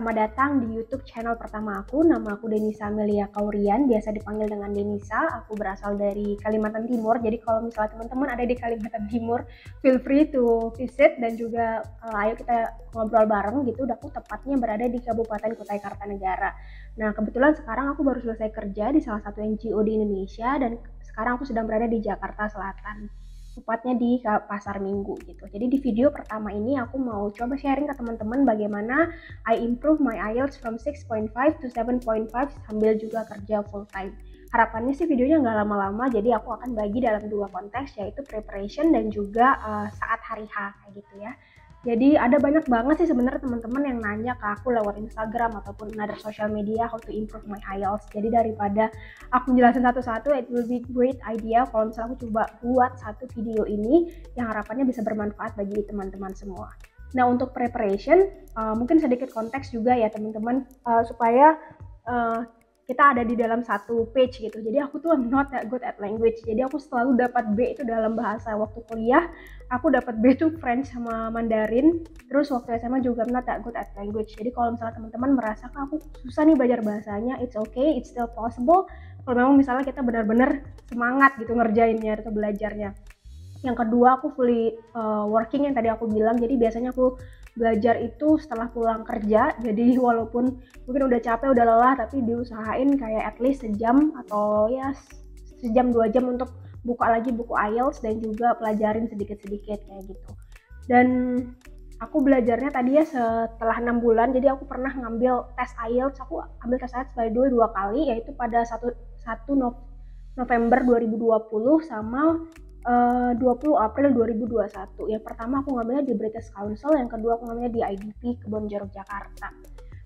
Selamat datang di YouTube channel pertama aku. Nama aku Denisa Amelia Kaurian, biasa dipanggil dengan Denisa. Aku berasal dari Kalimantan Timur. Jadi kalau misalnya teman-teman ada di Kalimantan Timur, feel free to visit dan juga ayo kita ngobrol bareng gitu. Aku tepatnya berada di Kabupaten Kutai Kartanegara. Nah, kebetulan sekarang aku baru selesai kerja di salah satu NGO di Indonesia dan sekarang aku sedang berada di Jakarta Selatan, tepatnya di Pasar Minggu gitu. Jadi di video pertama ini aku mau coba sharing ke teman-teman bagaimana I improve my IELTS from 6.5 to 7.5 sambil juga kerja full time. Harapannya sih videonya nggak lama-lama, jadi aku akan bagi dalam dua konteks, yaitu preparation dan juga saat hari H kayak gitu ya. Jadi ada banyak banget sih sebenarnya teman-teman yang nanya ke aku lewat Instagram ataupun another social media how to improve my IELTS. Jadi daripada aku jelasin satu-satu, it will be great idea kalau misalnya aku coba buat satu video ini yang harapannya bisa bermanfaat bagi teman-teman semua. Nah, untuk preparation, mungkin sedikit konteks juga ya teman-teman, supaya kita ada di dalam satu page gitu. Jadi aku tuh not that good at language. Jadi aku selalu dapat B itu dalam bahasa. Waktu kuliah, aku dapat B itu French sama Mandarin. Terus waktu SMA juga not that good at language. Jadi kalau misalnya teman-teman merasa aku susah nih belajar bahasanya, it's okay, it's still possible. Kalau memang misalnya kita benar-benar semangat gitu ngerjainnya atau belajarnya. Yang kedua, aku fully working yang tadi aku bilang. Jadi biasanya aku belajar itu setelah pulang kerja. Jadi walaupun mungkin udah capek, udah lelah, tapi diusahain kayak at least sejam atau ya sejam 2 jam untuk buka lagi buku IELTS dan juga pelajarin sedikit-sedikit kayak gitu. Dan aku belajarnya tadi ya setelah 6 bulan. Jadi aku pernah ngambil tes IELTS. Aku ambil tes IELTS by dua kali, yaitu pada 1 November 2020 sama 20 April 2021. Yang pertama aku ngambilnya di British Council, yang kedua aku ngambilnya di IDP Kebonjeruk Jakarta.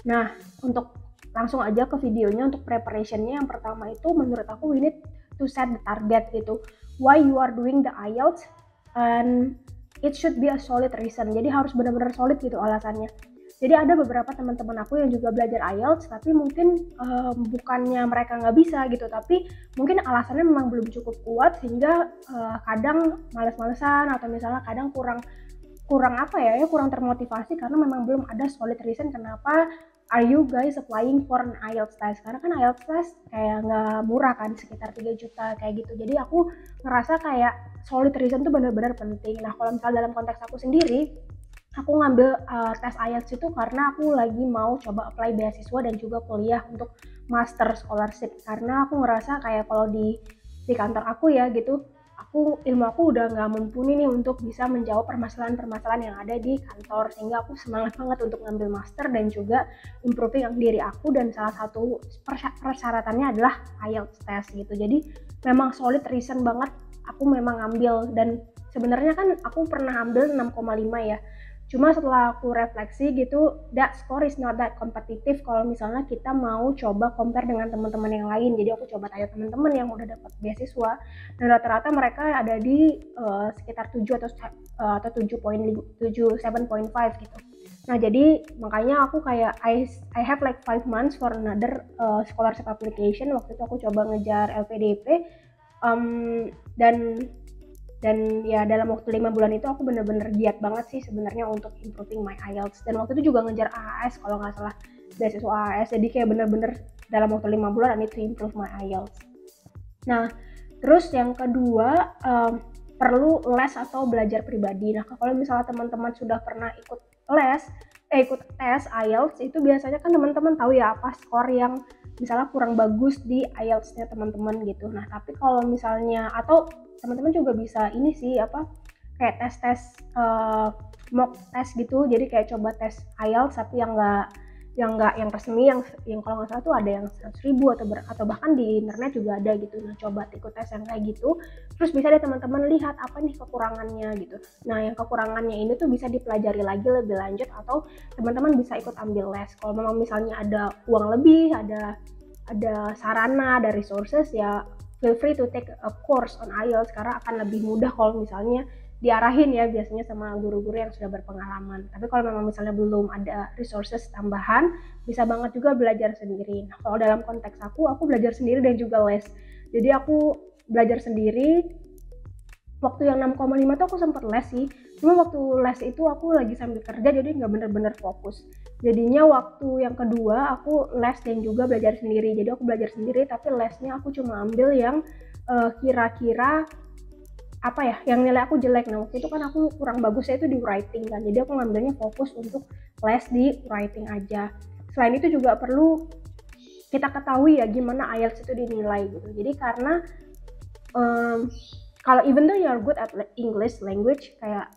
Nah, untuk langsung aja ke videonya, untuk preparationnya yang pertama itu menurut aku we need to set the target gitu. Why you are doing the IELTS and it should be a solid reason. Jadi harus benar-benar solid gitu alasannya. Jadi ada beberapa teman-teman aku yang juga belajar IELTS, tapi mungkin bukannya mereka nggak bisa gitu, tapi mungkin alasannya memang belum cukup kuat sehingga kadang males-malesan atau misalnya kadang kurang termotivasi karena memang belum ada solid reason kenapa are you guys applying for an IELTS test. Karena kan IELTS test kayak nggak murah kan, sekitar 3 juta kayak gitu. Jadi aku ngerasa kayak solid reason tuh benar-benar penting. Nah, kalau misalnya dalam konteks aku sendiri, aku ngambil tes IELTS itu karena aku lagi mau coba apply beasiswa dan juga kuliah untuk master scholarship. Karena aku ngerasa kayak kalau di kantor aku ya gitu, ilmu aku udah nggak mumpuni nih untuk bisa menjawab permasalahan-permasalahan yang ada di kantor, sehingga aku semangat banget untuk ngambil master dan juga improving diri aku, dan salah satu persyaratannya adalah IELTS test gitu. Jadi memang solid reason banget aku memang ngambil, dan sebenarnya kan aku pernah ambil 6,5 ya. Cuma setelah aku refleksi gitu, that score is not that competitive kalau misalnya kita mau coba compare dengan teman-teman yang lain. Jadi aku coba tanya teman-teman yang udah dapat beasiswa, dan rata-rata mereka ada di sekitar 7 atau 7.5 gitu. Nah, jadi makanya aku kayak I have like 5 months for another scholarship application. Waktu itu aku coba ngejar LPDP, dan ya dalam waktu 5 bulan itu aku bener-bener giat banget sih sebenarnya untuk improving my IELTS. Dan waktu itu juga ngejar AAS kalau nggak salah, beasiswa AAS. Jadi kayak bener-bener dalam waktu 5 bulan I need to improve my IELTS. Nah, terus yang kedua, perlu les atau belajar pribadi. Nah, kalau misalnya teman-teman sudah pernah ikut tes IELTS, itu biasanya kan teman-teman tahu ya apa skor yang misalnya kurang bagus di IELTS-nya teman-teman gitu. Nah, tapi kalau misalnya, atau teman-teman juga bisa ini sih kayak tes mock test gitu. Jadi kayak coba tes IELTS tapi yang resmi, yang kalau nggak salah tuh ada yang 100.000 atau bahkan di internet juga ada gitu. Nah, coba ikut tes yang kayak gitu, terus bisa deh teman-teman lihat apa nih kekurangannya gitu. Nah, yang kekurangannya ini tuh bisa dipelajari lagi lebih lanjut, atau teman-teman bisa ikut ambil les. Kalau memang misalnya ada uang lebih, ada sarana, ada resources, ya feel free to take a course on IELTS karena akan lebih mudah kalau misalnya diarahin ya biasanya sama guru-guru yang sudah berpengalaman. Tapi kalau memang misalnya belum ada resources tambahan, bisa banget juga belajar sendiri. Nah, kalau dalam konteks aku belajar sendiri dan juga les. Jadi aku belajar sendiri. Waktu yang 6,5 tuh aku sempat les sih. Cuma waktu les itu aku lagi sambil kerja, jadi nggak bener-bener fokus. Jadinya waktu yang kedua aku les dan juga belajar sendiri. Jadi aku belajar sendiri tapi lesnya aku cuma ambil yang kira-kira apa ya, yang nilai aku jelek. Nah waktu itu kan aku kurang bagusnya itu di writing kan, jadi aku ngambilnya fokus untuk les di writing aja. Selain itu juga perlu kita ketahui ya gimana IELTS itu dinilai gitu. Jadi karena kalau even though you're good at English language, kayak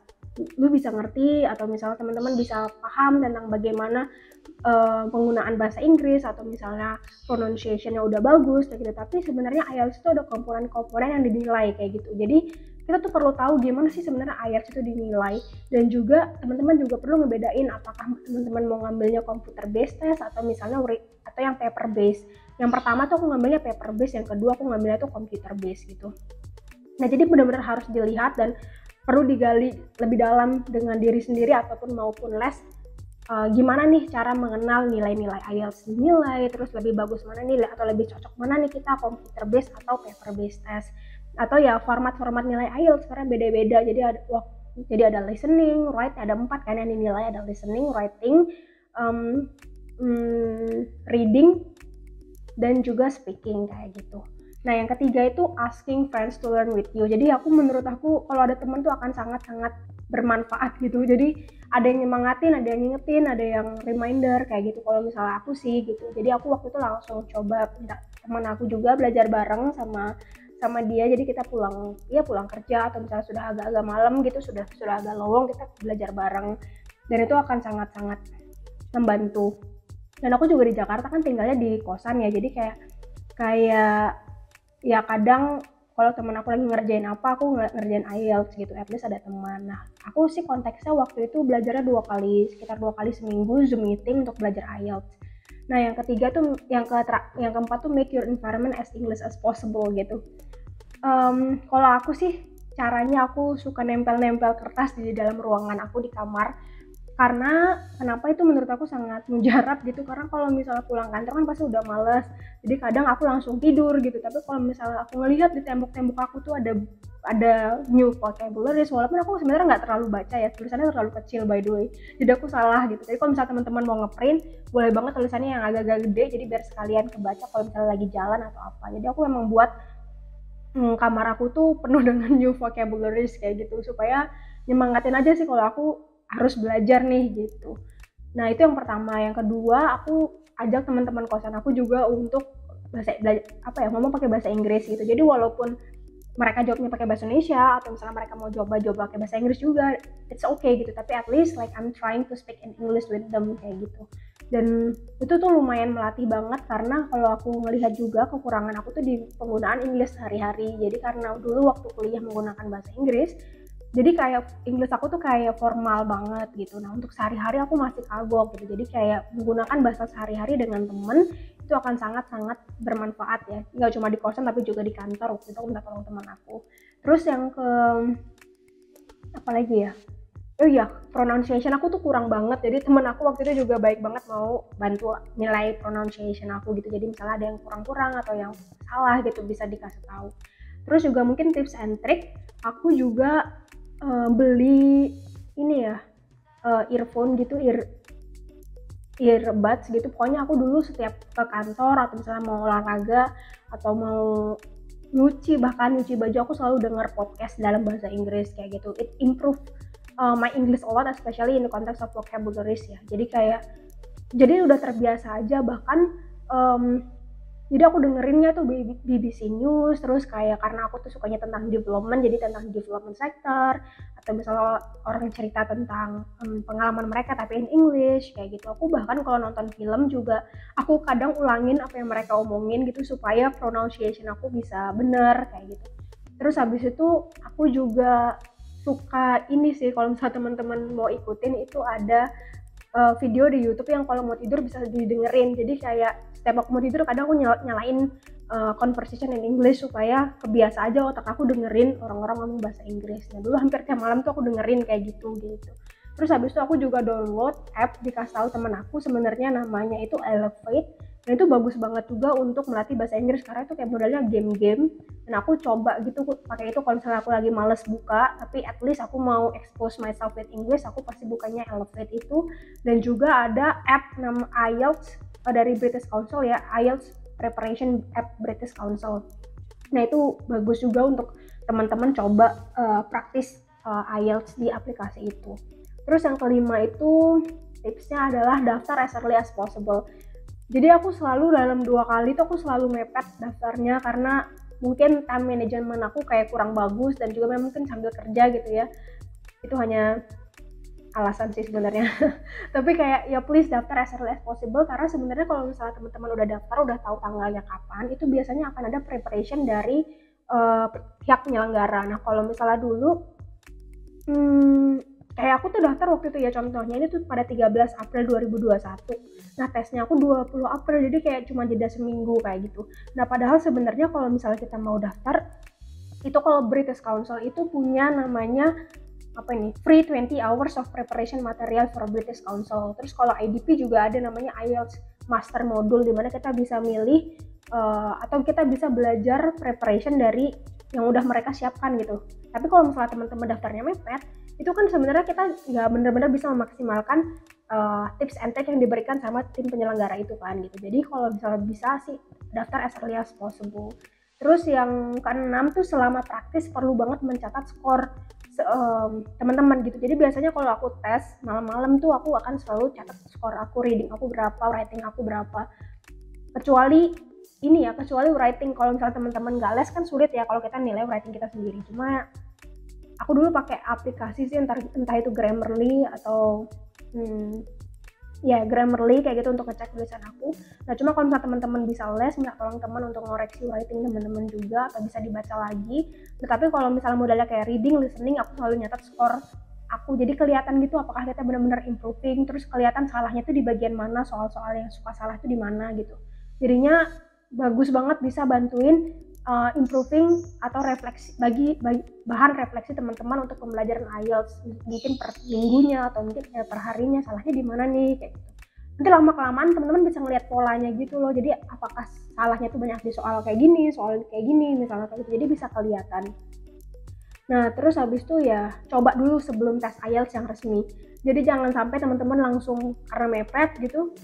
lu bisa ngerti atau misalnya teman-teman bisa paham tentang bagaimana penggunaan bahasa Inggris atau misalnya pronunciation-nya udah bagus kayak gitu, tapi sebenarnya IELTS itu ada komponen-komponen yang dinilai kayak gitu. Jadi kita tuh perlu tahu gimana sih sebenarnya IELTS itu dinilai, dan juga teman-teman juga perlu ngebedain apakah teman-teman mau ngambilnya computer based test atau misalnya atau yang paper based. Yang pertama tuh aku ngambilnya paper based, yang kedua aku ngambilnya tuh computer based gitu. Nah jadi benar-benar harus dilihat dan perlu digali lebih dalam dengan diri sendiri ataupun maupun les, gimana nih cara mengenal nilai-nilai IELTS dinilai, terus lebih bagus mana nih atau lebih cocok mana nih kita computer based atau paper based test, atau ya format-format nilai IELTS karena beda-beda. Jadi ada listening, write, ada 4 kan yang dinilai, ada listening, writing, reading, dan juga speaking kayak gitu. Nah yang ketiga itu asking friends to learn with you. Jadi menurut aku kalau ada teman tuh akan sangat-sangat bermanfaat gitu. Jadi ada yang nyemangatin, ada yang ngingetin, ada yang reminder kayak gitu. Kalau misalnya aku sih gitu. Jadi aku waktu itu langsung coba minta teman aku juga belajar bareng sama dia. Jadi kita pulang kerja atau misalnya sudah agak-agak malam gitu, sudah agak lowong, kita belajar bareng. Dan itu akan sangat-sangat membantu. Dan aku juga di Jakarta kan tinggalnya di kosan ya. Jadi kayak ya kadang kalau teman aku lagi ngerjain apa, aku ngerjain IELTS gitu, at least ada teman. Nah aku sih konteksnya waktu itu belajarnya sekitar 2 kali seminggu Zoom meeting untuk belajar IELTS. Nah yang ketiga tuh, yang keempat tuh make your environment as English as possible gitu. Kalau aku sih caranya aku suka nempel-nempel kertas di dalam ruangan aku di kamar. Karena kenapa itu menurut aku sangat mujarab gitu, karena kalau misalnya pulang kantor kan pasti udah males, jadi kadang aku langsung tidur gitu. Tapi kalau misalnya aku ngelihat di tembok-tembok aku tuh ada new vocabularies, walaupun aku sebenarnya nggak terlalu baca ya, tulisannya terlalu kecil by the way, jadi aku salah gitu. Tapi kalau misalnya teman-teman mau ngeprint, boleh banget tulisannya yang agak-agak gede, jadi biar sekalian kebaca kalau misalnya lagi jalan atau apa. Jadi aku memang buat kamar aku tuh penuh dengan new vocabularies kayak gitu, supaya nyemangatin aja sih kalau aku harus belajar nih gitu. Nah itu yang pertama. Yang kedua, aku ajak teman-teman kosan aku juga untuk ngomong pakai bahasa Inggris gitu. Jadi walaupun mereka jawabnya pakai bahasa Indonesia atau misalnya mereka mau coba pakai bahasa Inggris juga, it's okay gitu. Tapi at least like I'm trying to speak in English with them kayak gitu. Dan itu tuh lumayan melatih banget, karena kalau aku melihat juga kekurangan aku tuh di penggunaan English sehari-hari. Jadi karena dulu waktu kuliah menggunakan bahasa Inggris, jadi kayak Inggris aku tuh kayak formal banget gitu. Nah untuk sehari-hari aku masih kagok gitu. Jadi kayak menggunakan bahasa sehari-hari dengan temen itu akan sangat-sangat bermanfaat ya. Nggak cuma di kosan tapi juga di kantor. Waktu itu aku minta tolong teman aku. Terus yang apa lagi ya? Oh iya, pronunciation aku tuh kurang banget. Jadi temen aku waktu itu juga baik banget mau bantu nilai pronunciation aku gitu. Jadi misalnya ada yang kurang-kurang atau yang salah gitu bisa dikasih tahu. Terus juga mungkin tips and trick, aku juga beli ini ya, earphone gitu, earbuds gitu. Pokoknya aku dulu setiap ke kantor atau misalnya mau olahraga atau mau nyuci baju, aku selalu dengar podcast dalam bahasa Inggris kayak gitu. It improve my English a lot, especially in the context of vocabularies ya. Jadi udah terbiasa aja. Bahkan jadi aku dengerinnya tuh BBC News, terus kayak karena aku tuh sukanya tentang development, jadi tentang development sector, atau misalnya orang cerita tentang pengalaman mereka tapi in English kayak gitu. Aku bahkan kalau nonton film juga aku kadang ulangin apa yang mereka omongin gitu supaya pronunciation aku bisa bener kayak gitu. Terus habis itu aku juga suka ini sih, kalau misalnya teman-teman mau ikutin, itu ada video di YouTube yang kalau mau tidur bisa didengerin. Jadi kayak setiap aku mau tidur kadang aku nyalain conversation in English supaya kebiasa aja otak aku dengerin orang-orang ngomong bahasa Inggris. Nah dulu hampir tiap malam tuh aku dengerin kayak gitu. Terus habis itu aku juga download app, dikasih tahu teman aku, sebenarnya namanya itu Elevate. Nah itu bagus banget juga untuk melatih bahasa Inggris karena itu kayak modelnya game-game, dan aku coba gitu pakai itu kalau misalnya aku lagi males buka, tapi at least aku mau expose myself with English, aku pasti bukanya Elevate itu. Dan juga ada app nama IELTS dari British Council ya, IELTS Preparation App British Council. Nah itu bagus juga untuk teman-teman coba praktis IELTS di aplikasi itu. Terus yang kelima itu tipsnya adalah daftar as early as possible. Jadi aku selalu dalam 2 kali tuh aku selalu mepet daftarnya karena mungkin time management aku kayak kurang bagus, dan juga mungkin sambil kerja gitu ya. Itu hanya alasan sih sebenarnya. Tapi kayak ya please daftar as early as possible, karena sebenarnya kalau misalnya teman-teman udah daftar, udah tahu tanggalnya kapan, itu biasanya akan ada preparation dari pihak penyelenggara. Nah kalau misalnya dulu kayak aku tuh daftar waktu itu ya, contohnya ini tuh pada 13 April 2021. Nah tesnya aku 20 April, jadi kayak cuma jeda seminggu kayak gitu. Nah padahal sebenarnya kalau misalnya kita mau daftar, itu kalau British Council itu punya namanya free 20 hours of preparation material for British Council. Terus kalau IDP juga ada namanya IELTS Master Module, dimana kita bisa milih atau kita bisa belajar preparation dari yang udah mereka siapkan gitu. Tapi kalau misalnya teman-teman daftarnya mepet, itu kan sebenarnya kita nggak benar-benar bisa memaksimalkan tips and trick yang diberikan sama tim penyelenggara itu kan gitu. Jadi kalau misalnya bisa sih daftar as early as possible. Terus yang keenam tuh selama praktis perlu banget mencatat skor teman-teman gitu. Jadi biasanya kalau aku tes malam-malam tuh aku akan selalu catat skor aku, reading aku berapa, writing aku berapa. Kecuali writing, kalau misalnya teman-teman nggak les kan sulit ya kalau kita nilai writing kita sendiri. Cuma aku dulu pakai aplikasi sih, entah itu Grammarly atau Grammarly kayak gitu untuk ngecek tulisan aku. Nah cuma kalau misalnya teman-teman bisa les, minta tolong teman untuk ngoreksi writing teman-teman juga, atau bisa dibaca lagi. Tetapi kalau misalnya modalnya kayak reading, listening, aku selalu nyatat skor aku, jadi kelihatan gitu apakah kita benar-benar improving, terus kelihatan salahnya tuh di bagian mana, soal-soal yang suka salah itu di mana gitu. Jadinya bagus banget bisa bantuin improving atau refleksi, bagi bahan refleksi teman-teman untuk pembelajaran IELTS, mungkin per minggunya atau mungkin per harinya salahnya di mana nih kayak gitu. Nanti lama-kelamaan teman-teman bisa ngeliat polanya gitu loh, jadi apakah salahnya tuh banyak di soal kayak gini misalnya kayak gitu, jadi bisa kelihatan. Nah terus habis itu ya coba dulu sebelum tes IELTS yang resmi. Jadi jangan sampai teman-teman langsung karena mepet gitu,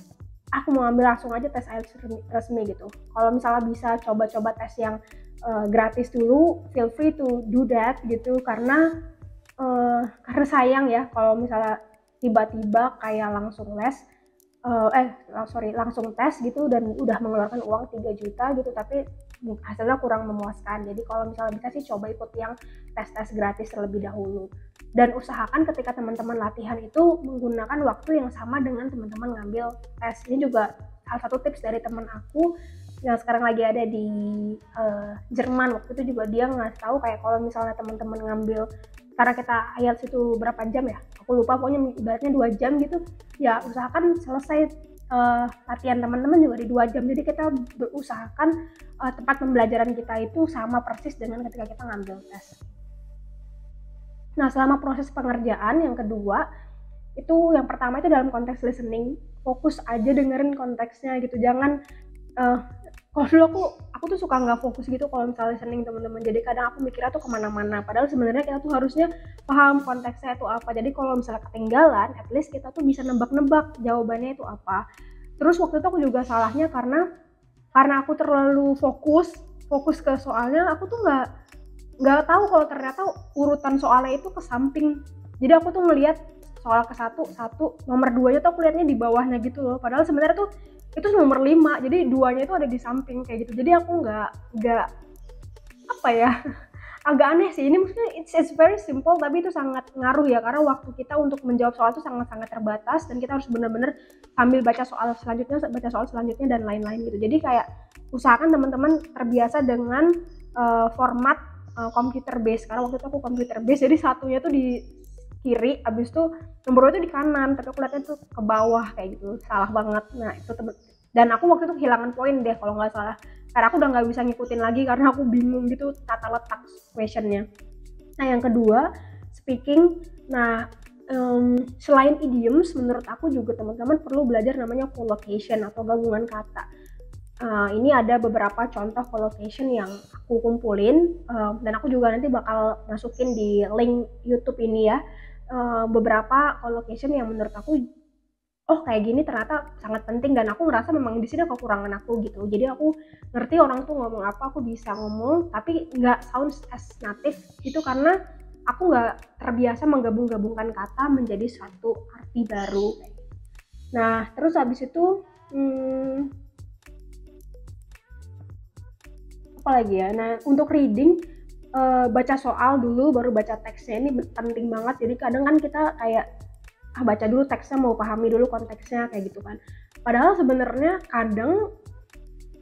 aku mau ambil langsung aja tes IELTS resmi gitu. Kalau misalnya bisa coba-coba tes yang gratis dulu, feel free to do that gitu, karena sayang ya kalau misalnya tiba-tiba kayak langsung langsung tes gitu dan udah mengeluarkan uang 3 juta gitu, tapi hasilnya kurang memuaskan. Jadi kalau misalnya bisa sih coba ikut yang tes-tes gratis terlebih dahulu. Dan usahakan ketika teman-teman latihan itu menggunakan waktu yang sama dengan teman-teman ngambil tes. Ini juga salah satu tips dari teman aku yang sekarang lagi ada di Jerman. Waktu itu juga dia ngasih tahu kayak kalau misalnya teman-teman ngambil, karena kita IELTS itu berapa jam ya, aku lupa, pokoknya ibaratnya 2 jam gitu ya, usahakan selesai latihan teman-teman juga di 2 jam. Jadi kita berusahakan tempat pembelajaran kita itu sama persis dengan ketika kita ngambil tes. Nah selama proses pengerjaan yang kedua itu, yang pertama itu dalam konteks listening, fokus aja dengerin konteksnya gitu. Jangan kalau dulu aku tuh suka nggak fokus gitu kalau misalnya listening teman-teman, jadi kadang aku mikirnya tuh kemana-mana, padahal sebenarnya kita tuh harusnya paham konteksnya itu apa. Jadi kalau misalnya ketinggalan, at least kita tuh bisa nebak-nebak jawabannya itu apa. Terus waktu itu aku juga salahnya karena aku terlalu fokus ke soalnya, aku tuh nggak tahu kalau ternyata urutan soalnya itu ke samping. Jadi aku tuh ngelihat soal ke satu, nomor 2-nya tuh aku lihatnya di bawahnya gitu loh, padahal sebenarnya tuh itu nomor 5, jadi 2-nya itu ada di samping kayak gitu. Jadi aku nggak agak aneh sih. Ini maksudnya it's very simple, tapi itu sangat ngaruh ya, karena waktu kita untuk menjawab soal itu sangat-sangat terbatas, dan kita harus benar-benar sambil baca soal selanjutnya dan lain-lain gitu. Jadi kayak usahakan teman-teman terbiasa dengan format computer base, karena waktu itu aku computer base, jadi satunya tuh di kiri, abis itu nomor 2 itu di kanan, tapi aku lihatnya tuh ke bawah kayak gitu, salah banget. Nah itu dan aku waktu itu kehilangan poin deh kalau nggak salah, karena aku udah nggak bisa ngikutin lagi karena aku bingung gitu tata letak questionnya. Nah yang kedua speaking. Nah selain idioms, menurut aku juga teman-teman perlu belajar namanya collocation atau gabungan kata. Ini ada beberapa contoh collocation yang aku kumpulin, dan aku juga nanti bakal masukin di link YouTube ini ya, beberapa collocation yang menurut aku, oh kayak gini ternyata sangat penting, dan aku ngerasa memang di sini kekurangan aku gitu. Jadi aku ngerti orang tuh ngomong apa, aku bisa ngomong, tapi nggak sounds as native gitu karena aku nggak terbiasa menggabung-gabungkan kata menjadi suatu arti baru. Nah, terus habis itu, apa lagi ya? Nah, untuk reading, baca soal dulu baru baca teksnya ini penting banget. Jadi kadang kan kita kayak baca dulu teksnya, mau pahami dulu konteksnya kayak gitu kan. Padahal sebenarnya kadang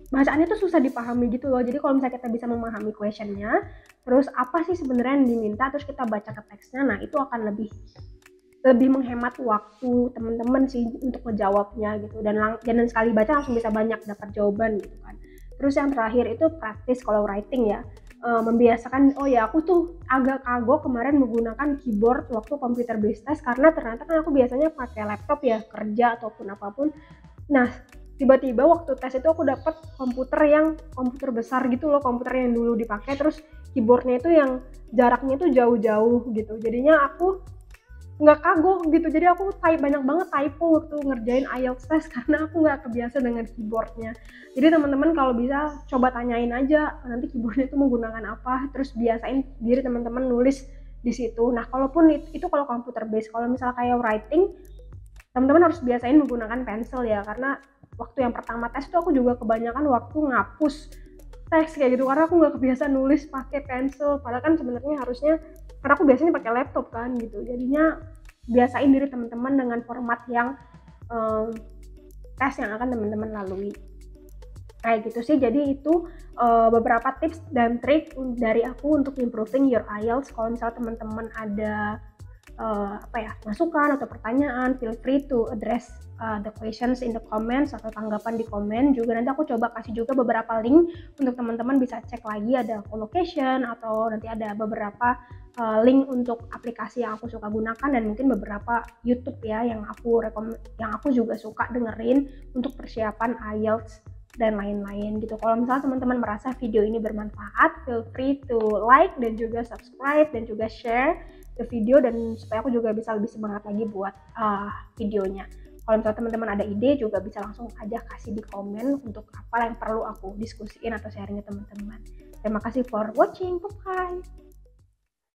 bacaannya tuh susah dipahami gitu loh. Jadi kalau misalnya kita bisa memahami questionnya, terus apa sih sebenarnya yang diminta, terus kita baca ke teksnya, nah itu akan lebih menghemat waktu teman-teman sih untuk menjawabnya gitu, dan sekali baca langsung bisa banyak dapat jawaban gitu kan. Terus yang terakhir itu praktis kalau writing ya, membiasakan. Oh ya, aku tuh agak kagok kemarin menggunakan keyboard waktu computer based test karena ternyata kan aku biasanya pakai laptop ya kerja ataupun apapun. Nah, tiba-tiba waktu tes itu aku dapat komputer besar gitu loh, komputer yang dulu dipakai, terus keyboardnya itu yang jaraknya itu jauh-jauh gitu. Jadinya aku nggak kagok gitu, jadi aku banyak banget typo waktu ngerjain IELTS test karena aku nggak kebiasa dengan keyboardnya. Jadi teman-teman kalau bisa coba tanyain aja nanti keyboardnya itu menggunakan apa, terus biasain diri teman-teman nulis di situ. Nah, kalaupun itu kalau komputer based, kalau misalnya kayak writing, teman-teman harus biasain menggunakan pensil ya, karena waktu yang pertama tes itu aku juga kebanyakan waktu ngapus teks kayak gitu karena aku nggak kebiasa nulis pakai pensil, padahal kan sebenarnya harusnya, karena aku biasanya pakai laptop kan gitu. Jadinya biasain diri teman-teman dengan format yang tes yang akan teman-teman lalui kayak gitu sih. Jadi itu beberapa tips dan trik dari aku untuk improving your IELTS. Kalau misalnya teman-teman ada masukan atau pertanyaan, feel free to address the questions in the comments atau tanggapan di komen. Juga nanti aku coba kasih juga beberapa link untuk teman-teman bisa cek lagi, ada collocation atau nanti ada beberapa link untuk aplikasi yang aku suka gunakan, dan mungkin beberapa YouTube ya yang aku juga suka dengerin untuk persiapan IELTS dan lain-lain gitu. Kalau misalnya teman-teman merasa video ini bermanfaat, feel free to like dan juga subscribe dan juga share ke video, dan supaya aku juga bisa lebih semangat lagi buat videonya. Kalau misalnya teman-teman ada ide juga bisa langsung aja kasih di komen untuk apa yang perlu aku diskusiin atau sharing ke teman-teman. Terima kasih for watching, bye.